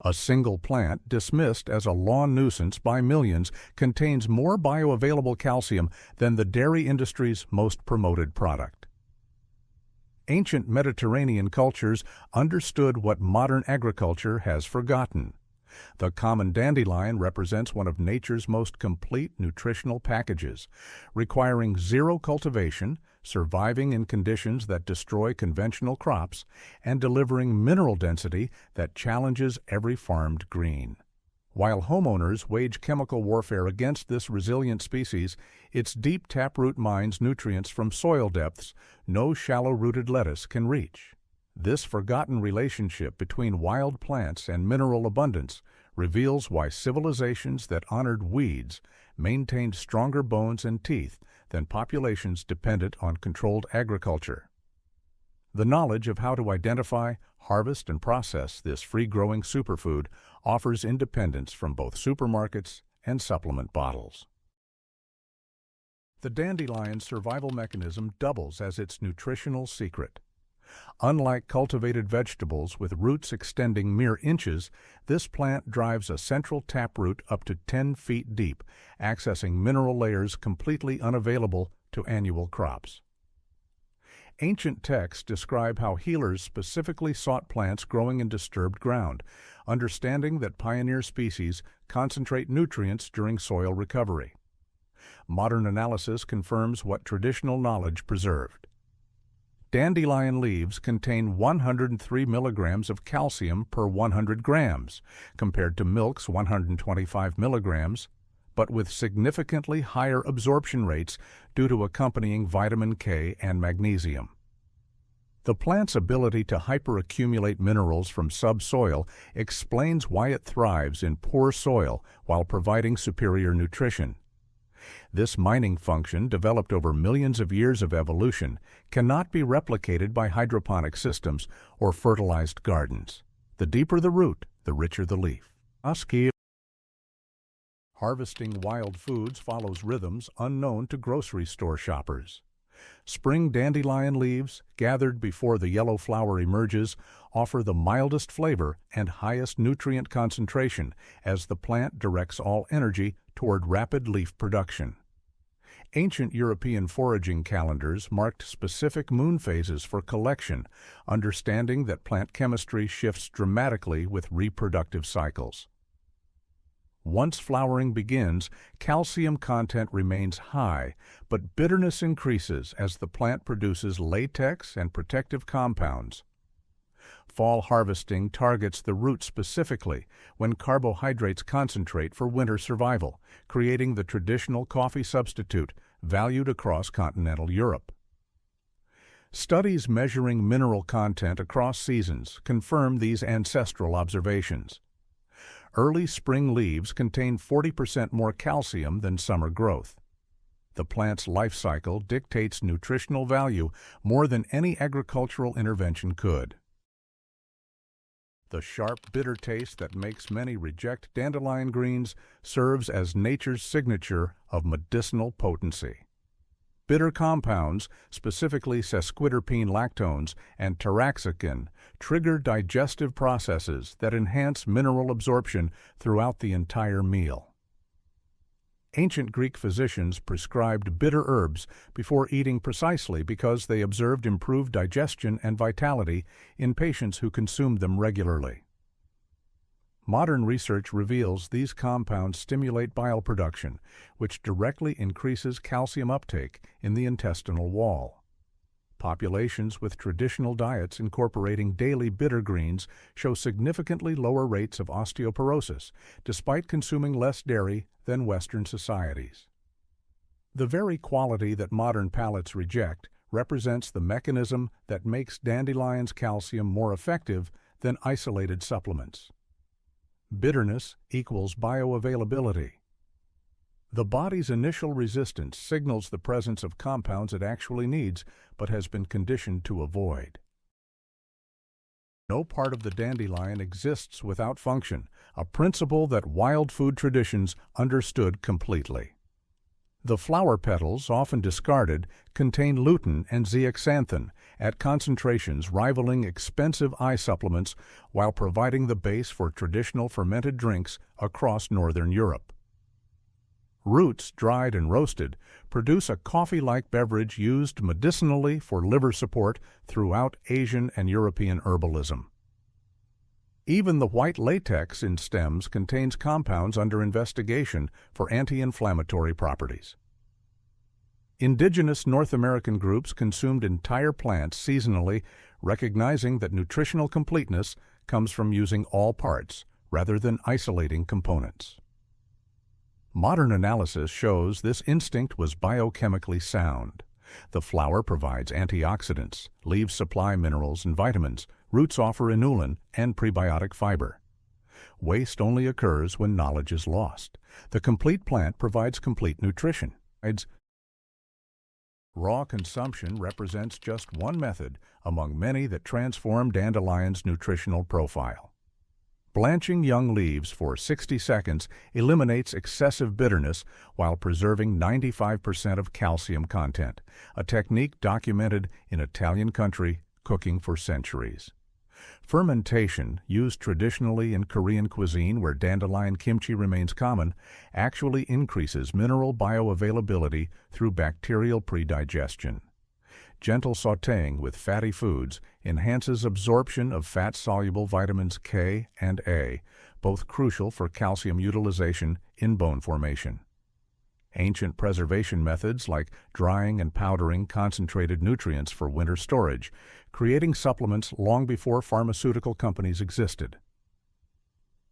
A single plant, dismissed as a lawn nuisance by millions, contains more bioavailable calcium than the dairy industry's most promoted product. Ancient Mediterranean cultures understood what modern agriculture has forgotten. The common dandelion represents one of nature's most complete nutritional packages, requiring zero cultivation, surviving in conditions that destroy conventional crops, and delivering mineral density that challenges every farmed green. While homeowners wage chemical warfare against this resilient species, its deep taproot mines nutrients from soil depths no shallow-rooted lettuce can reach. This forgotten relationship between wild plants and mineral abundance reveals why civilizations that honored weeds maintained stronger bones and teeth than populations dependent on controlled agriculture. The knowledge of how to identify, harvest, and process this free-growing superfood offers independence from both supermarkets and supplement bottles. The dandelion's survival mechanism doubles as its nutritional secret. Unlike cultivated vegetables with roots extending mere inches, this plant drives a central taproot up to 10 feet deep, accessing mineral layers completely unavailable to annual crops. Ancient texts describe how healers specifically sought plants growing in disturbed ground, understanding that pioneer species concentrate nutrients during soil recovery. Modern analysis confirms what traditional knowledge preserved. Dandelion leaves contain 103 milligrams of calcium per 100 grams, compared to milk's 125 milligrams, but with significantly higher absorption rates due to accompanying vitamin K and magnesium. The plant's ability to hyperaccumulate minerals from subsoil explains why it thrives in poor soil while providing superior nutrition. This mining function, developed over millions of years of evolution, cannot be replicated by hydroponic systems or fertilized gardens. The deeper the root, the richer the leaf. Harvesting wild foods follows rhythms unknown to grocery store shoppers. Spring dandelion leaves, gathered before the yellow flower emerges, offer the mildest flavor and highest nutrient concentration as the plant directs all energy toward rapid leaf production. Ancient European foraging calendars marked specific moon phases for collection, understanding that plant chemistry shifts dramatically with reproductive cycles. Once flowering begins, calcium content remains high, but bitterness increases as the plant produces latex and protective compounds. Fall harvesting targets the root specifically when carbohydrates concentrate for winter survival, creating the traditional coffee substitute valued across continental Europe. Studies measuring mineral content across seasons confirm these ancestral observations. Early spring leaves contain 40% more calcium than summer growth. The plant's life cycle dictates nutritional value more than any agricultural intervention could. The sharp, bitter taste that makes many reject dandelion greens serves as nature's signature of medicinal potency. Bitter compounds, specifically sesquiterpene lactones and taraxacin, trigger digestive processes that enhance mineral absorption throughout the entire meal. Ancient Greek physicians prescribed bitter herbs before eating precisely because they observed improved digestion and vitality in patients who consumed them regularly. Modern research reveals these compounds stimulate bile production, which directly increases calcium uptake in the intestinal wall. Populations with traditional diets incorporating daily bitter greens show significantly lower rates of osteoporosis, despite consuming less dairy than Western societies. The very quality that modern palates reject represents the mechanism that makes dandelion's calcium more effective than isolated supplements. Bitterness equals bioavailability. The body's initial resistance signals the presence of compounds it actually needs but has been conditioned to avoid. No part of the dandelion exists without function, a principle that wild food traditions understood completely. The flower petals, often discarded, contain lutein and zeaxanthin at concentrations rivaling expensive eye supplements while providing the base for traditional fermented drinks across northern Europe. Roots, dried and roasted, produce a coffee-like beverage used medicinally for liver support throughout Asian and European herbalism. Even the white latex in stems contains compounds under investigation for anti-inflammatory properties. Indigenous North American groups consumed entire plants seasonally, recognizing that nutritional completeness comes from using all parts rather than isolating components. Modern analysis shows this instinct was biochemically sound. The flower provides antioxidants, leaves supply minerals and vitamins, roots offer inulin and prebiotic fiber. Waste only occurs when knowledge is lost. The complete plant provides complete nutrition. Raw consumption represents just one method among many that transform dandelion's nutritional profile. Blanching young leaves for 60 seconds eliminates excessive bitterness while preserving 95% of calcium content, a technique documented in Italian country cooking for centuries. Fermentation, used traditionally in Korean cuisine where dandelion kimchi remains common, actually increases mineral bioavailability through bacterial predigestion. Gentle sautéing with fatty foods enhances absorption of fat-soluble vitamins K and A, both crucial for calcium utilization in bone formation. Ancient preservation methods like drying and powdering concentrated nutrients for winter storage, creating supplements long before pharmaceutical companies existed.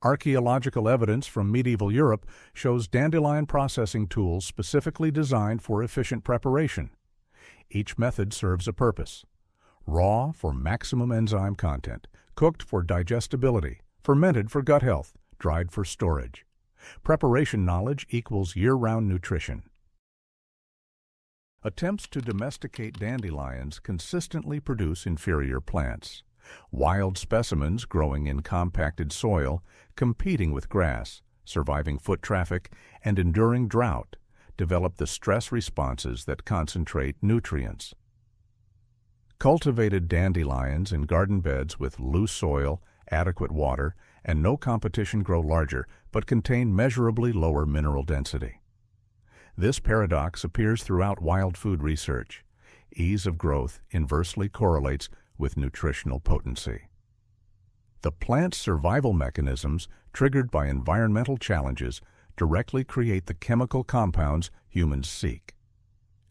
Archaeological evidence from medieval Europe shows dandelion processing tools specifically designed for efficient preparation. Each method serves a purpose. Raw for maximum enzyme content, cooked for digestibility, fermented for gut health, dried for storage. Preparation knowledge equals year-round nutrition. Attempts to domesticate dandelions consistently produce inferior plants. Wild specimens growing in compacted soil, competing with grass, surviving foot traffic, and enduring drought, develop the stress responses that concentrate nutrients. Cultivated dandelions in garden beds with loose soil, adequate water, and no competition grow larger, but contain measurably lower mineral density. This paradox appears throughout wild food research. Ease of growth inversely correlates with nutritional potency. The plant's survival mechanisms, triggered by environmental challenges, directly create the chemical compounds humans seek.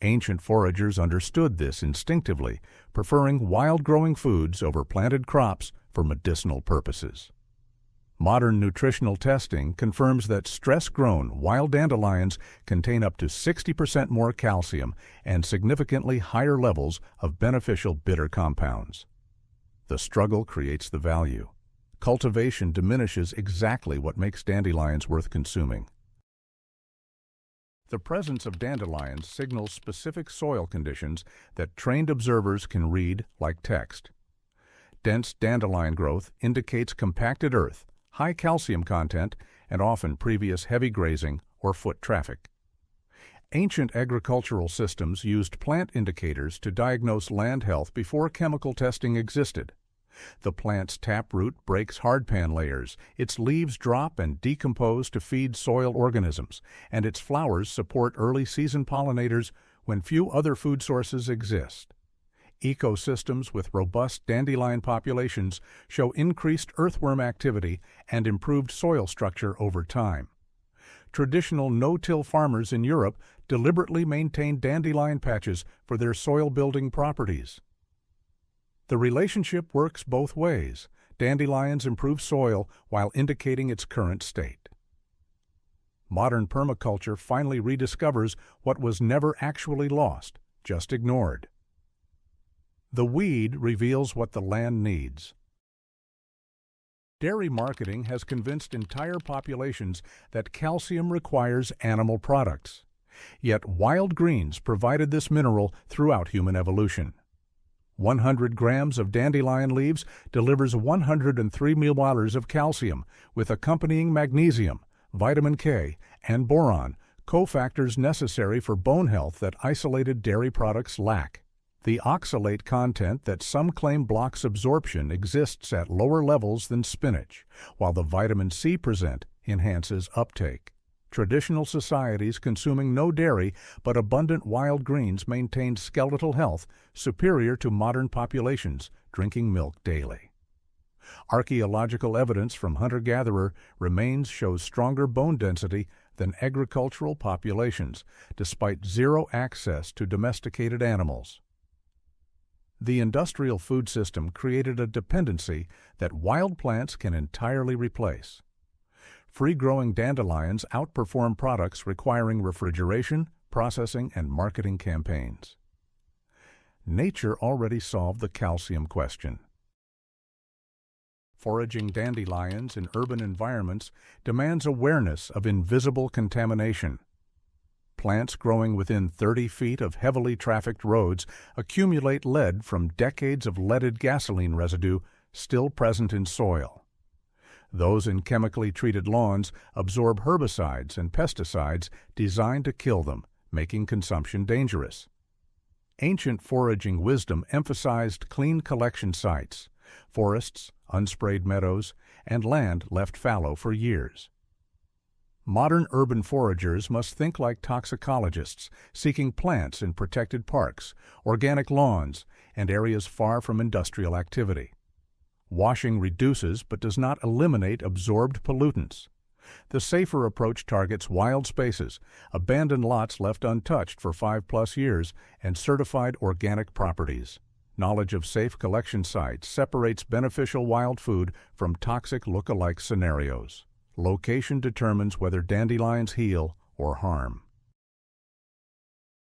Ancient foragers understood this instinctively, preferring wild-growing foods over planted crops for medicinal purposes. Modern nutritional testing confirms that stress-grown wild dandelions contain up to 60% more calcium and significantly higher levels of beneficial bitter compounds. The struggle creates the value. Cultivation diminishes exactly what makes dandelions worth consuming. The presence of dandelions signals specific soil conditions that trained observers can read like text. Dense dandelion growth indicates compacted earth, high calcium content, and often previous heavy grazing or foot traffic. Ancient agricultural systems used plant indicators to diagnose land health before chemical testing existed. The plant's taproot breaks hardpan layers, its leaves drop and decompose to feed soil organisms, and its flowers support early season pollinators when few other food sources exist. Ecosystems with robust dandelion populations show increased earthworm activity and improved soil structure over time. Traditional no-till farmers in Europe deliberately maintained dandelion patches for their soil-building properties. The relationship works both ways. Dandelions improve soil while indicating its current state. Modern permaculture finally rediscovers what was never actually lost, just ignored. The weed reveals what the land needs. Dairy marketing has convinced entire populations that calcium requires animal products. Yet wild greens provided this mineral throughout human evolution. 100 grams of dandelion leaves delivers 103 milliliters of calcium with accompanying magnesium, vitamin K, and boron, cofactors necessary for bone health that isolated dairy products lack. The oxalate content that some claim blocks absorption exists at lower levels than spinach, while the vitamin C present enhances uptake. Traditional societies consuming no dairy but abundant wild greens maintained skeletal health superior to modern populations drinking milk daily. Archaeological evidence from hunter-gatherer remains shows stronger bone density than agricultural populations, despite zero access to domesticated animals. The industrial food system created a dependency that wild plants can entirely replace. Free-growing dandelions outperform products requiring refrigeration, processing, and marketing campaigns. Nature already solved the calcium question. Foraging dandelions in urban environments demands awareness of invisible contamination. Plants growing within 30 feet of heavily trafficked roads accumulate lead from decades of leaded gasoline residue still present in soil. Those in chemically treated lawns absorb herbicides and pesticides designed to kill them, making consumption dangerous. Ancient foraging wisdom emphasized clean collection sites, forests, unsprayed meadows, and land left fallow for years. Modern urban foragers must think like toxicologists, seeking plants in protected parks, organic lawns, and areas far from industrial activity. Washing reduces but does not eliminate absorbed pollutants. The safer approach targets wild spaces, abandoned lots left untouched for 5+ years, and certified organic properties. Knowledge of safe collection sites separates beneficial wild food from toxic look-alike scenarios. Location determines whether dandelions heal or harm.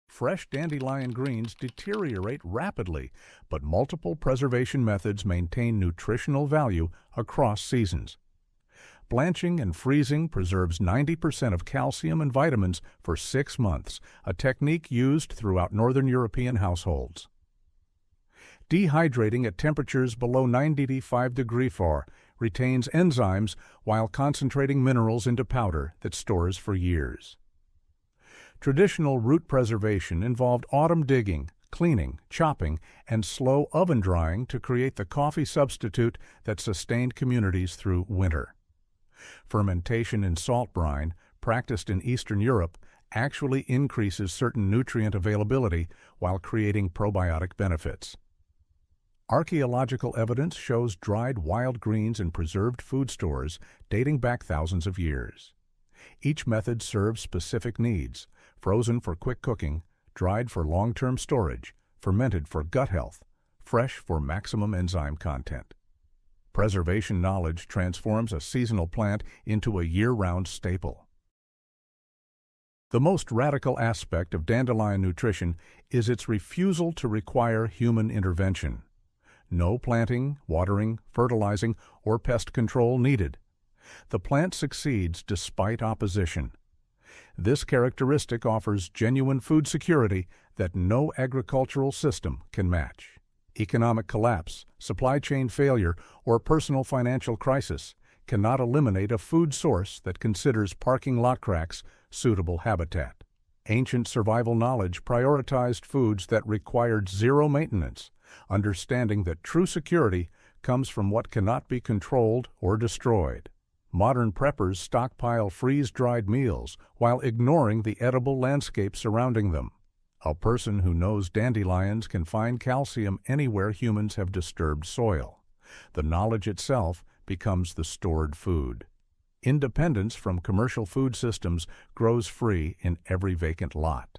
Fresh dandelion greens deteriorate rapidly, but multiple preservation methods maintain nutritional value across seasons. Blanching and freezing preserves 90% of calcium and vitamins for 6 months, a technique used throughout Northern European households. Dehydrating at temperatures below 95 degrees Fahr retains enzymes while concentrating minerals into powder that stores for years. Traditional root preservation involved autumn digging, cleaning, chopping, and slow oven drying to create the coffee substitute that sustained communities through winter. Fermentation in salt brine, practiced in Eastern Europe, actually increases certain nutrient availability while creating probiotic benefits. Archaeological evidence shows dried wild greens in preserved food stores dating back thousands of years. Each method serves specific needs: frozen for quick cooking, dried for long-term storage, fermented for gut health, fresh for maximum enzyme content. Preservation knowledge transforms a seasonal plant into a year-round staple. The most radical aspect of dandelion nutrition is its refusal to require human intervention. No planting, watering, fertilizing, or pest control needed. The plant succeeds despite opposition. This characteristic offers genuine food security that no agricultural system can match. Economic collapse, supply chain failure, or personal financial crisis cannot eliminate a food source that considers parking lot cracks suitable habitat. Ancient survival knowledge prioritized foods that required zero maintenance, understanding that true security comes from what cannot be controlled or destroyed. Modern preppers stockpile freeze-dried meals while ignoring the edible landscape surrounding them. A person who knows dandelions can find calcium anywhere humans have disturbed soil. The knowledge itself becomes the stored food. Independence from commercial food systems grows free in every vacant lot.